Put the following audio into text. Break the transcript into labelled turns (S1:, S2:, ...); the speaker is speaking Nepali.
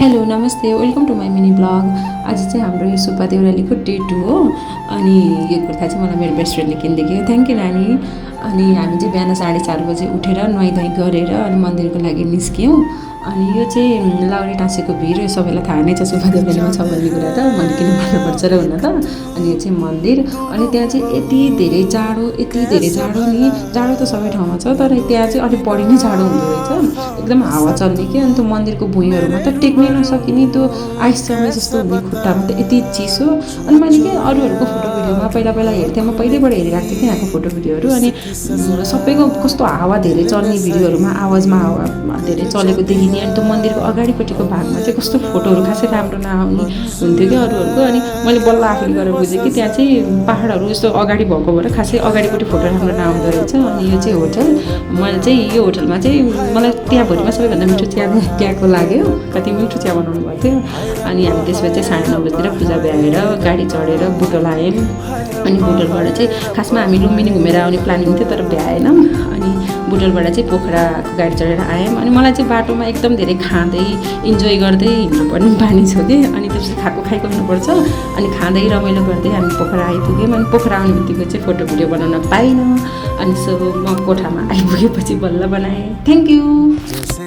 S1: हेलो नमस्ते welcome to my mini blog. आज चाहिँ हाम्रो यो सुब्बा देउरालीको डे 2 हो। अनि यो कुर्ता चाहिँ मलाई मेरो बेस्ट फ्रेन्डले किनिदिएको। थ्याङ्क यू नानी। अनि हामी चाहिँ बिहान 4:30 बजे उठेर नुहाइधुवाइ गरेर अनि मन्दिरको लागि निस्क्यौँ। अनि यो चाहिँ लाउरे टाँसेको भिर सबैलाई थाहा नै छ, सुब्बा देउरालीमा छ भन्ने कुरा त मैले किन भन्नुपर्छ र हुन त। अनि यो चाहिँ मन्दिर। अनि त्यहाँ चाहिँ यति धेरै जाडो नि, जाडो त सबै ठाउँमा छ तर त्यहाँ चाहिँ अलिक बढी नै जाडो हुँदो रहेछ। एकदम हावा चल्ने कि। अनि त्यो मन्दिरको भुइँहरूमा त टेक्नै नसकिने त्यो आइस जमे जस्तो हुने, खुट्टामा त यति चिसो। अनि मैले के अरूहरूको फोटो भिडियोमा पहिला हेर्थेँ, म पहिल्यैबाट हेरिरहेको थिएँ यहाँको फोटो भिडियोहरू। अनि सबैको कस्तो हावा धेरै चल्ने भिडियोहरूमा आवाजमा हावा धेरै चलेको देखिने। अनि त्यो मन्दिरको अगाडिपट्टिको भागमा चाहिँ कस्तो फोटोहरू खासै राम्रो नआउने हुन्थ्यो कि अरूहरूको। अनि मैले बल्ल आफूले गरेर बुझेँ कि त्यहाँ चाहिँ पाहाडहरू यस्तो अगाडि भएको भएर खासै अगाडिपट्टि फोटो राम्रो नआउँदो रहेछ। अनि यो चाहिँ होटल। मैले चाहिँ यो होटलमा चाहिँ मलाई त्यहाँभरिमा सबैभन्दा मिठो चिया त्यहाँको लाग्यो। कति मिठो चिया बनाउनु भएको थियो। अनि हामी त्यसपछि 9:30 बजीतिर पूजा भ्याएर गाडी चढेर बुटोल आयौँ। अनि बुटोलबाट चाहिँ खासमा हामी लुम्बिनी घुमेर आउने प्लानिङ थियो तर भ्याएनौँ। अनि बुटोलबाट चाहिँ पोखराको गाडी चढेर आयौँ। अनि मलाई चाहिँ बाटोमा एकदम धेरै खाँदै इन्जोय गर्दै हिँड्नुपर्ने बानी छ कि। अनि त्यसपछि खाएको हुनुपर्छ। अनि खाँदै रमाइलो गर्दै हामी पोखरा आइपुग्यौँ। अनि पोखरा आउने बित्तिकै चाहिँ फोटो भिडियो बनाउन पाइनँ। अनि सो म कोठामा आइपुगेपछि बल्ल बनाएँ। Thank you.